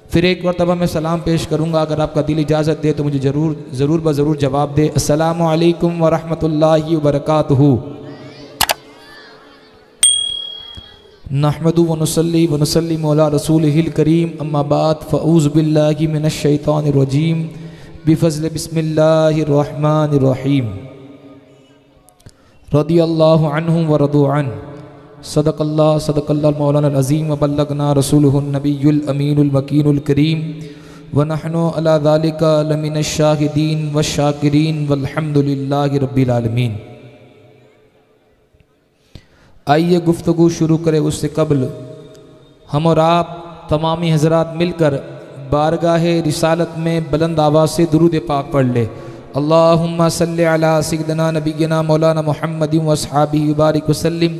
फिर एक मरतबा मैं सलाम पेश करूँगा, अगर आपका दिल इजाज़त दे तो मुझे ज़रूर ब ज़रूर जवाब दे। अस्सलामु अलैकुम व रहमतुल्लाहि व बरकातुहू। नहमदु व नुसल्ली व नुसल्लिमु अला रसूलिहिल करीम, अम्मा बाद, फ़अऊज़ु बिल्लाहि मिनश शैतानिर रजीम, बिफ़ज़्लि बिस्मिल्लाहिर रहमानिर रहीम। रदियल्लाहु अन्हुम व रदू अन्हु, सदक़ल्लाहु मौलाना अज़ीम व बल्लगना रसूलुहुन नबियुल अमीनुल मकीनुल करीम व नहनु अला ज़ालिका लमिनश शाहिदीन व शाकिरीन वल्हम्दुलिल्लाहि रब्बिल आलमीन। आइए गुफ्तगू शुरू करें, उससे कबल हम और आप तमामी हज़रात मिलकर बारगाहे रिसालत में बुलंद आवाज़ से दुरूद पाक पढ़ ले। अल्लाहुम्मा सल्लि अला सय्यिदिना नबिय्यिना मौलाना मुहम्मदिन व अस्हाबिहि बारिक वसल्लिम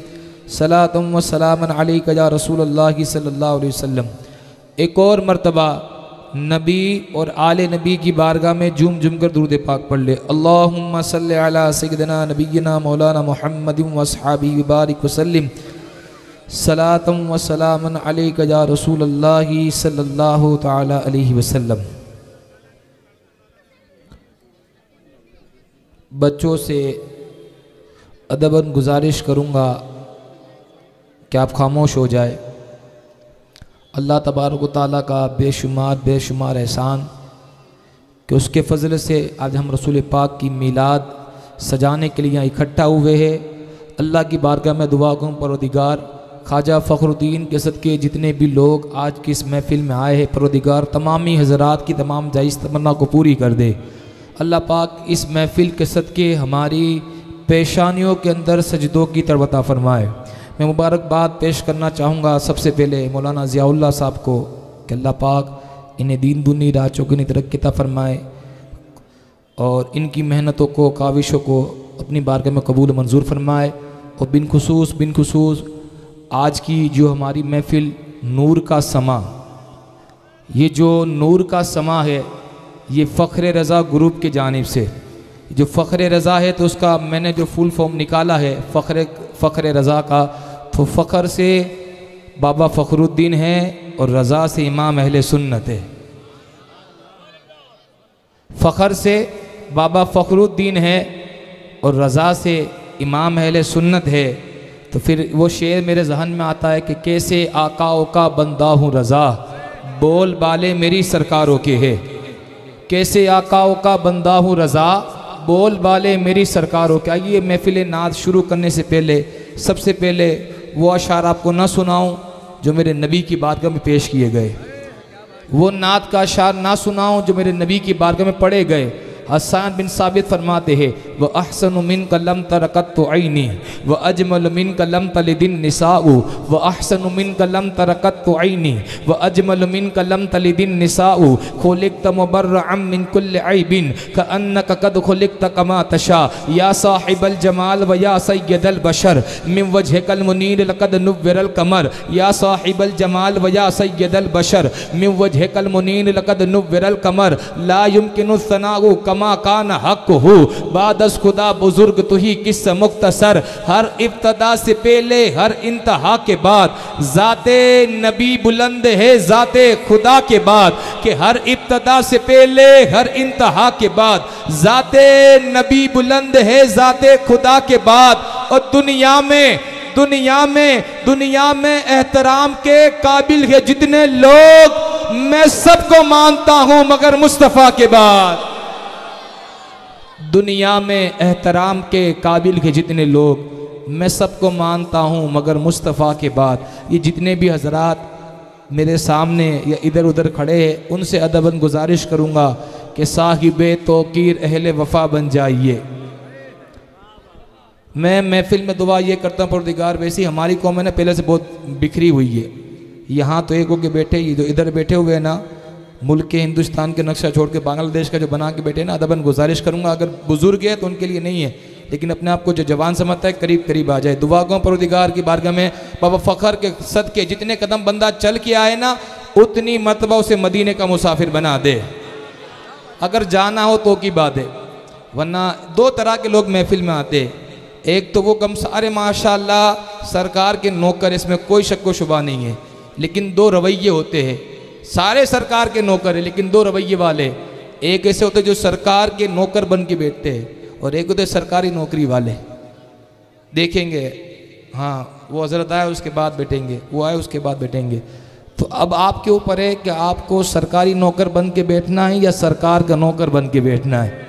सलातुम व सलामन अलैका या रसूलल्लाह सल्लल्लाहु अलैहि वसल्लम। एक और मरतबा नबी और आले नबी की बारगाह में झूम झूम कर दुरूद पाक पढ़ ले। अल्लाहुम्मा सल्लि अला सय्यिदिना नबिय्यिना मौलाना मुहम्मदिन व अस्हाबिहि बारिक वसल्लिम सलातुम व सलामन अलैका या रसूलल्लाह सल्लल्लाहु तआला अलैहि वसल्लम। बच्चों से अदबन गुजारिश करूँगा कि आप खामोश हो जाए। अल्लाह तबारक व तआला का बेशुमार एहसान कि उसके फ़ज़ल से आज हम रसूल पाक की मीलाद सजाने के लिए यहाँ इकट्ठा हुए हैं। अल्लाह की बारगाह में दुआ करूँ, परवरदिगार ख्वाजा फ़खरुद्दीन के सदके जितने भी लोग आज की इस महफ़िल में आए हैं, परवरदिगार तमामी हज़रात की तमाम जायज़ तमन्ना को पूरी कर दे। अल्लाह पाक इस महफ़िल के सदके हमारी पेशानियों के अंदर सजदों की तरवता फरमाए। मैं मुबारकबाद पेश करना चाहूँगा सबसे पहले मौलाना ज़ियाउल्लाह साहब को कि अल्लाह पाक इन्हें दीन दुनी राह चौगनी तरक्की अता फरमाए और इनकी मेहनतों को काविशों को अपनी बारगाह में कबूल मंजूर फरमाए। और बिन खुसूस आज की जो हमारी महफ़िल नूर का समा, ये जो नूर का समा है ये फ़ख्र रज़ा ग्रुप के जानिब से, जो फ़ख्र रज़ा है तो उसका मैंने जो फुल फॉर्म निकाला है फ़ख्र रज़ा का, तो फ़ख्र से बाबा फ़खरुद्दीन है और रज़ा से इमाम अहले सुन्नत है। फ़ख्र से बाबा फ़खरुद्दीन है और रज़ा से इमाम अहले सुन्नत है। तो फिर वो शेर मेरे जहन में आता है कि कैसे आकाओं का बंदा हूँ रज़ा, बोल बाले मेरी सरकारों के है। कैसे आकाओं का बंदा हूँ रज़ा, बोल बाले मेरी सरकारों के। आइए महफ़िल नात शुरू करने से पहले सबसे पहले वो अशार आपको ना सुनाऊं जो मेरे नबी की बारगाह में पेश किए गए, वो नात का अशार ना सुनाऊं जो मेरे नबी की बारगाह में पढ़े गए। हसन बिन साबित फरमाते हैं व अहसनु मिनका लम तरकत ऐनी व अजमल मिनका लम तलिदिन निसाउ व अहसनु मिनका लम तरकत ऐनी व अजमल मिनका लम तलिदिन निसाउ खुलिक़त मुबर्रअम मिन कुल्लि ऐबिन कअन्नका क़द खुलिक़त कमा तशा या साहिबल जमाल व या सय्यदल बशर मिन वजहिकल मुनीर लक़द नुव्विरल कमर या साहिबल जमाल व या सय्यदल बशर मिन वजहिकल मुनीर लक़द नुव्विरल कमर ला युमकिनु सनाउ मा कान हक हो बादस खुदा बुजुर्ग तो ही किस मुख्तसर। हर इब्तदा से पहले हर इंतहा के बाद जाते नबी बुलंद है जाते खुदा के बाद, कि हर इब्तदा से पहले हर इंतहा के बाद जाते नबी बुलंद है जाते खुदा के बाद। और दुनिया में एहतराम के काबिल है जितने लोग, मैं सबको मानता हूं मगर मुस्तफ़ा के बाद। दुनिया में एहतराम के काबिल के जितने लोग, मैं सबको मानता हूँ मगर मुस्तफ़ा के बाद। ये जितने भी हजरात मेरे सामने या इधर उधर खड़े हैं उनसे अदबन गुजारिश करूँगा कि साहिबे तौकीर अहले वफ़ा बन जाइए। मैं महफिल में दुआ ये करता हूँ परवरदिगार, वैसी हमारी कौम है ना पहले से बहुत बिखरी हुई है। यहाँ तो एक होके बैठे, ये जो इधर बैठे हुए हैं ना, मुल्क के हिंदुस्तान के नक्शा छोड़ के बांग्लादेश का जो बना के बैठे ना, अदबन गुजारिश करूँगा अगर बुजुर्ग है तो उनके लिए नहीं है, लेकिन अपने आप को जो जवान समझता है करीब करीब आ जाए। दुआ को परवरदिगार की बारगाह में बाबा फ़ख्र के सदके जितने कदम बंदा चल के आए ना, उतनी मरतबा उसे मदीने का मुसाफिर बना दे। अगर जाना हो तो की बात है, वरना दो तरह के लोग महफिल में आते हैं। एक तो वो कम सारे माशाअल्लाह सरकार के नौकर, इसमें कोई शक व शुबा नहीं है, लेकिन दो रवैये होते हैं। सारे सरकार के नौकर है, लेकिन दो रवैये वाले। एक ऐसे होते जो सरकार के नौकर बन के बैठते हैं, और एक होते सरकारी नौकरी वाले। देखेंगे, हाँ वो हजरत आए उसके बाद बैठेंगे, वो आए उसके बाद बैठेंगे। तो अब आपके ऊपर है कि आपको सरकारी नौकर बन के बैठना है या सरकार का नौकर बन के बैठना है,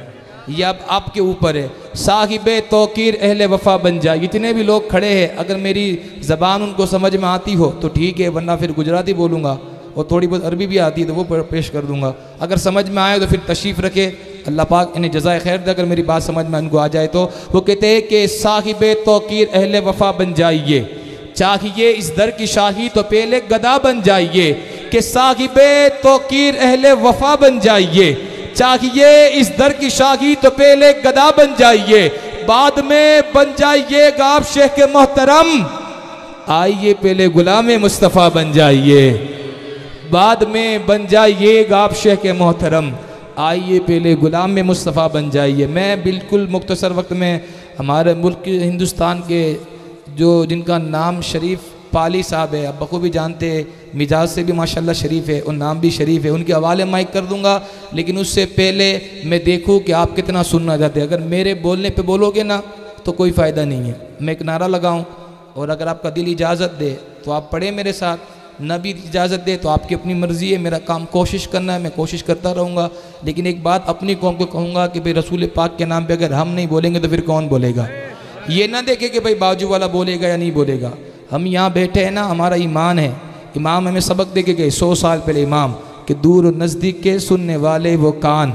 यह अब आपके ऊपर है। साहिबे तौकीर अहले वफा बन जाए। जितने भी लोग खड़े हैं, अगर मेरी ज़बान उनको समझ में आती हो तो ठीक है, वरना फिर गुजराती बोलूँगा, और थोड़ी बहुत अरबी भी आती है तो वो पेश कर दूँगा। अगर समझ में आए तो फिर तशरीफ़ रखे, अल्लाह पाक इन्हें जज़ाए खैर दे। अगर मेरी बात समझ में उनको आ जाए तो वो कहते हैं कि साहिबे तौकीर अहले वफा बन जाइए, चाहिए इस दर की शाही तो पहले गदा बन जाइए। कि साहिबे तौकीर अहले वफा बन जाइए, चाहिए इस दर की शाही तो पहले गदा बन जाइए, बाद में बन जाइएगा आप शेख के मोहतरम, आइए पहले गुलाम मुस्तफ़ा बन जाइए। बाद में बन जाइएगा आप शेख के मोहतरम, आइए पहले गुलाम मुस्तफ़ा बन जाइए। मैं बिल्कुल मुख्तसर वक्त में हमारे मुल्क हिंदुस्तान के जो जिनका नाम शरीफ पाली साहब है, अब बखूबी जानते हैं, मिजाज से भी माशाल्लाह शरीफ है और नाम भी शरीफ है, उनके हवाले माइक कर दूंगा। लेकिन उससे पहले मैं देखूं कि आप कितना सुनना चाहते हैं। अगर मेरे बोलने पे बोलोगे ना तो कोई फ़ायदा नहीं है। मैं एक नारा लगाऊं और अगर आपका दिल इजाज़त दे तो आप पढ़े मेरे साथ, न भी इजाज़त दे तो आपकी अपनी मर्ज़ी है। मेरा काम कोशिश करना है, मैं कोशिश करता रहूँगा। लेकिन एक बात अपनी कौम को कहूँगा कि भाई रसूल पाक के नाम पे अगर हम नहीं बोलेंगे तो फिर कौन बोलेगा। ये ना देखे कि भाई बाजू वाला बोलेगा या नहीं बोलेगा। हम यहाँ बैठे हैं ना, हमारा ईमान है। इमाम हमें सबक दे के गए 100 साल पहले इमाम कि दूर और नज़दीक के सुनने वाले वो कान,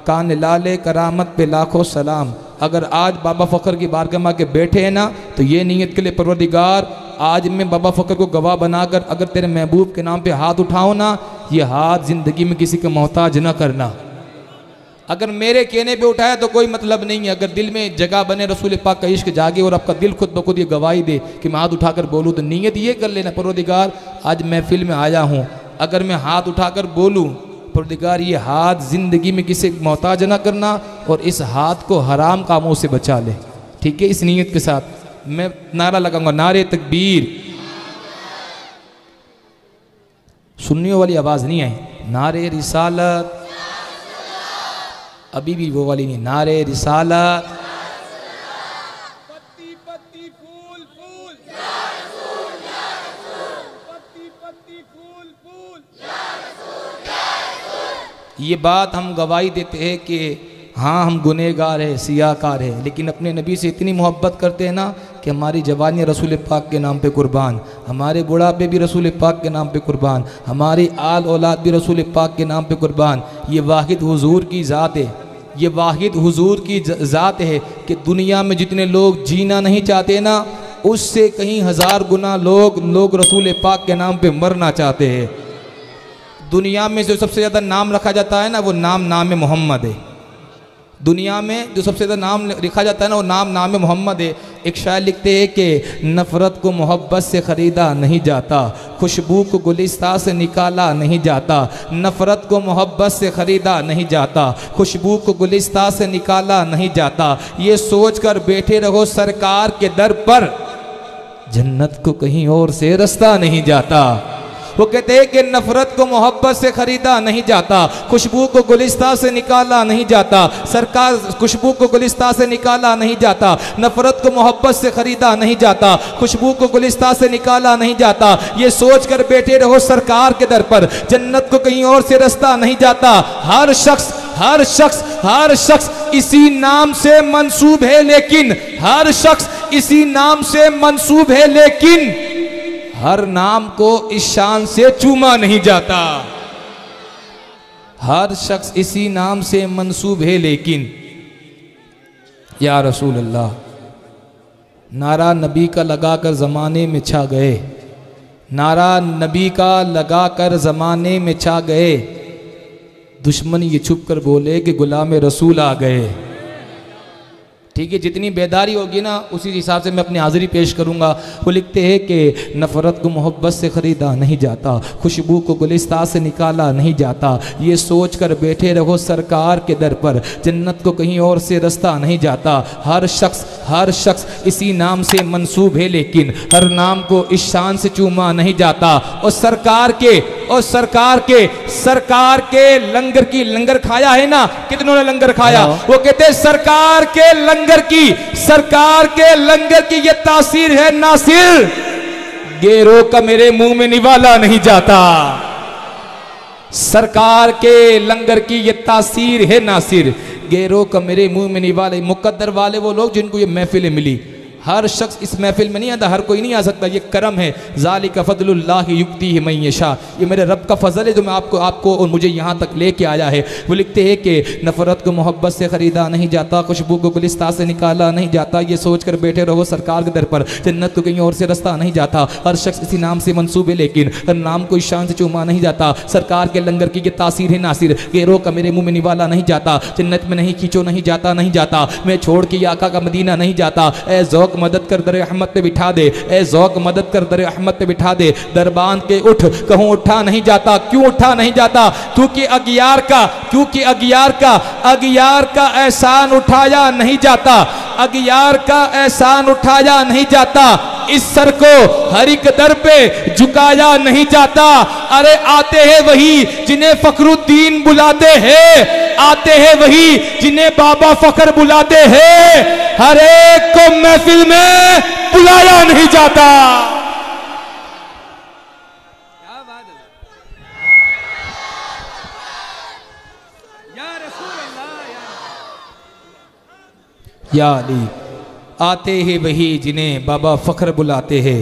कान लाले करामत पे लाखों सलाम। अगर आज बाबा फ़ख्र की बारगाह के बैठे हैं ना तो ये नीयत के लिए परवरदिगार आज मैं बाबा फ़ख्र को गवाह बनाकर अगर तेरे महबूब के नाम पे हाथ उठाओ ना, ये हाथ ज़िंदगी में किसी का मोहताज ना करना। अगर मेरे कहने पे उठाया तो कोई मतलब नहीं है। अगर दिल में जगह बने, रसूल पाक का इश्क जागे और आपका दिल खुद ब खुद ये गवाही दे कि मैं हाथ उठाकर बोलूँ, तो नीयत ये कर लेना परवरदिगार आज महफिल में आया हूँ, अगर मैं हाथ उठाकर बोलूँ परवरदिगार ये हाथ ज़िंदगी में किसी मोहताज ना करना और इस हाथ को हराम कामों से बचा ले। ठीक है, इस नीयत के साथ मैं नारा लगाऊंगा, नारे तकबीर। सुन्नियों वाली आवाज़ नहीं आई, नारे रिसालत, अभी भी वो वाली नहीं, नारे रिसालत, पत्ती पत्ती फूल फूल या रसूल या रसूल, पत्ती पत्ती फूल फूल या रसूल या रसूल। ये बात हम गवाही देते हैं कि हाँ हम गुनहगार है, सियाकार है, लेकिन अपने नबी से इतनी मोहब्बत करते हैं ना कि हमारी जवानी रसूल पाक के नाम पे कुर्बान, हमारे बुढ़ापे भी रसूल पाक के नाम पे कुर्बान, हमारी आल औलाद भी रसूल पाक के नाम पे कुर्बान। ये वाहिद हुजूर की ज़ात है, ये वाहिद हुजूर की ज़ात है कि दुनिया में जितने लोग जीना नहीं चाहते ना, उससे कहीं 1000 गुना लोग रसूल पाक के नाम पे मरना चाहते हैं। दुनिया में जो सबसे ज़्यादा नाम रखा जाता है ना, वो नाम मोहम्मद है। दुनिया में जो सबसे ज़्यादा नाम लिखा जाता है ना, वो नाम मोहम्मद है। एक शायर लिखते हैं कि नफ़रत को मोहब्बत से ख़रीदा नहीं जाता, खुशबू को गुलिस्तान से निकाला नहीं जाता। नफ़रत को मोहब्बत से ख़रीदा नहीं जाता, खुशबू को गुलिस्तान से निकाला नहीं जाता। ये सोच कर बैठे रहो सरकार के दर पर, जन्नत को कहीं और से रास्ता नहीं जाता। वो कहते हैं कि नफरत को मोहब्बत से खरीदा नहीं जाता, खुशबू को गुलिस्तान से निकाला नहीं जाता। सरकार खुशबू को गुलिस्तान से निकाला नहीं जाता, नफरत को मोहब्बत से खरीदा नहीं जाता, खुशबू को गुलिस्तान से निकाला नहीं जाता। ये सोच कर बैठे रहो सरकार के दर पर, जन्नत को कहीं और से रास्ता नहीं जाता। हर शख्स इसी नाम से मंसूब है, लेकिन हर शख्स इसी नाम से मंसूब है, लेकिन हर नाम को इस शान से चूमा नहीं जाता। हर शख्स इसी नाम से मंसूब है, लेकिन या रसूल अल्लाह नारा नबी का लगाकर ज़माने में छा गए, नारा नबी का लगाकर ज़माने में छा गए। दुश्मन ये छुप कर बोले कि गुलाम रसूल आ गए। ठीक है, जितनी बेदारी होगी ना उसी हिसाब से मैं अपनी हाजिरी पेश करूंगा। वो लिखते हैं कि नफ़रत को मोहब्बत से ख़रीदा नहीं जाता, खुशबू को गुलिस्तान से निकाला नहीं जाता, ये सोच कर बैठे रहो सरकार के दर पर, जन्नत को कहीं और से रास्ता नहीं जाता। हर शख्स इसी नाम से मंसूब है, लेकिन हर नाम को इस शान से चूमा नहीं जाता। और सरकार के लंगर खाया है ना, कितनों ने लंगर खाया? वो कहते हैं सरकार के लंगर की ये तासीर है नासिर, गेरों का मेरे मुंह में निवाला नहीं जाता। सरकार के लंगर की ये तासीर है नासिर, गेरों का मेरे मुंह में निवाला। मुकद्दर वाले वो लोग जिनको ये महफिलें मिली। हर शख्स इस महफिल में नहीं आता, हर कोई नहीं आ सकता, ये करम है। ज़ालिका फ़ज़लुल्लाहि युक्तिही मन यशा, ये मेरे रब का फजल है जो मैं आपको और मुझे यहाँ तक लेके आया है। वो लिखते हैं कि नफ़रत को मोहब्बत से ख़रीदा नहीं जाता, खुशबू को गुलिस्तान से निकाला नहीं जाता, ये सोच कर बैठे रहो सरकार के दर पर, जन्नत को कहीं और से रास्ता नहीं जाता। हर शख्स इसी नाम से मंसूब है, लेकिन हर नाम को इस शान से चूमा नहीं जाता। सरकार के लंगर की ये तासीर है नासिर, गेरों का मेरे मुँह में निवाला नहीं जाता। जन्नत में नहीं खींचो नहीं जाता, मैं छोड़ के आका का मदीना नहीं जाता। ए ज़ौक़ मदद कर दर अहमद पे बिठा दे, ए ज़ौक़ मदद कर दर अहमद पे बिठा दे। दरबान के उठ कहूँ उठा नहीं जाता, क्यों उठा नहीं जाता? क्योंकि अगियार का एहसान उठाया नहीं जाता, अगियार का एहसान उठाया नहीं जाता। इस सर को हर एक दर पे झुकाया नहीं जाता। अरे आते हैं वही जिन्हें फखरुद्दीन बुलाते हैं, आते हैं वही जिन्हें बाबा फखर बुलाते हैं। हर एक को महफिल में बुलाया नहीं जाता। क्या बात है या रसूल अल्लाह या अली। आते हैं वही जिन्हें बाबा फखर बुलाते हैं,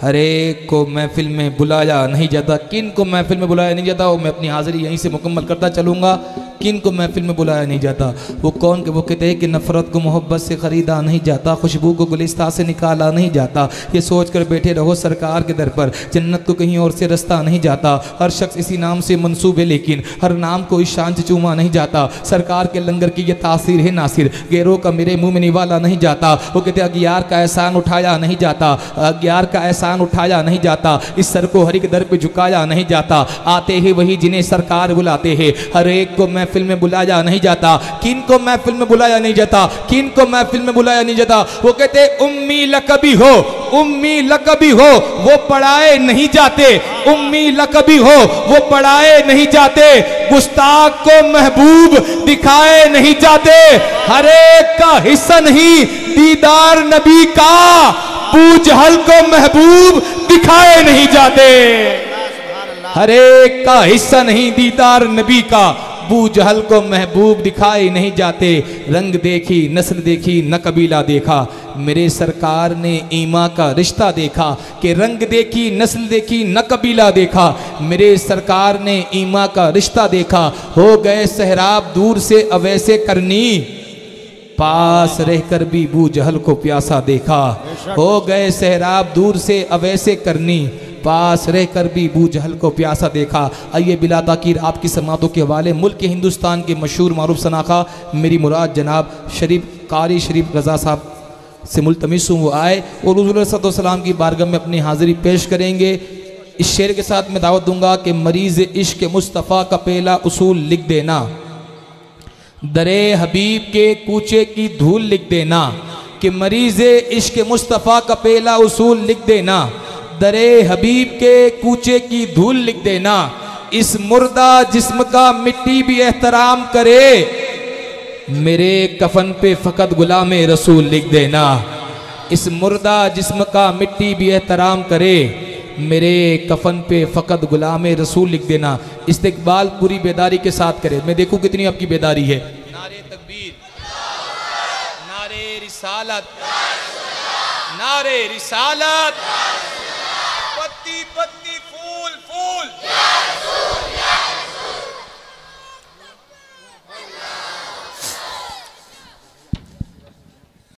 हर एक को महफिल में बुलाया नहीं जाता। किन को महफिल में बुलाया नहीं जाता वो मैं अपनी हाजिरी यहीं से मुकम्मल करता चलूँगा। किन को महफिल में बुलाया नहीं जाता? वो कौन के? वो कहते हैं कि नफ़रत को मोहब्बत से ख़रीदा नहीं जाता, खुशबू को गुलिस्तान से निकाला नहीं जाता, ये सोच कर बैठे रहो सरकार के दर पर, जन्नत को कहीं और से रास्ता नहीं जाता। हर शख्स इसी नाम से मंसूब है, लेकिन हर नाम को इस शान से चूमा नहीं जाता। सरकार के लंगर की ये तासीर है नासिर, गेरों का मेरे मुँह में निवाला नहीं जाता। वो कहते हैं अगियार का एहसान उठाया नहीं जाता, अगियार का एहसान उठाया नहीं जाता। इस सर को हर एक दर पर झुकाया नहीं जाता। आते हैं वही जिन्हें सरकार बुलाते हैं, हर एक को महफिल में बुलाया नहीं जाता। किन को महफिल में बुलाया नहीं जाता? किन को महफिल में बुलाया नहीं जाता? वो कहते उम्मी लकबी हो वो पढ़ाए नहीं जाते, उम्मी लकबी हो वो पढ़ाए नहीं जाते, गुस्ताख को महबूब दिखाए नहीं जाते। हर एक का हिस्सा नहीं दीदार नबी का, बूजहल को महबूब दिखाए नहीं जाते। हर एक का हिस्सा नहीं दीदार नबी का, बूजहल को महबूब दिखाए नहीं जाते। रंग देखी नस्ल देखी न कबीला देखा, मेरे सरकार ने ईमा का रिश्ता देखा। कि रंग देखी नस्ल देखी न कबीला देखा, मेरे सरकार ने ईमा का रिश्ता देखा। हो गए सहराब दूर से अवैसे करनी, पास रहकर भी बूजहल को प्यासा देखा। हो गए सहराब दूर से अवैसे करनी, पास रहकर भी बूजहल को प्यासा देखा। आइए बिला ताकीर आपकी समातों के हवाले मुल्क हिंदुस्तान के मशहूर मारूफ सनाखा मेरी मुराद जनाब कारी शरीफ रज़ा साहब से मुल्तमिस हूँ वो आए और हुज़ूर सल्लल्लाहु अलैहि वसल्लम की बारगाह में अपनी हाज़िरी पेश करेंगे। इस शेर के साथ मैं दावत दूंगा कि मरीज़ इश्क मुस्तफ़ा का पहला उसूल लिख देना, दरे हबीब के कूचे की धूल लिख देना। कि मरीज़ इश्क मुस्तफ़ा का पहला उसूल लिख देना, दरे हबीब के कूचे की धूल लिख देना। इस मुर्दा जिस्म का मिट्टी भी एहतराम करे, मेरे कफन पे फ़कत गुलामे रसूल लिख देना। इस मुर्दा जिस्म का मिट्टी भी एहतराम करे, मेरे कफन पे फ़कत गुलामे रसूल लिख देना। इस्तिक़बाल पूरी बेदारी के साथ करे। मैं देखूँ कितनी आपकी बेदारी है। नारे तकबीर, नारे रिसालत, नारे रिसालत।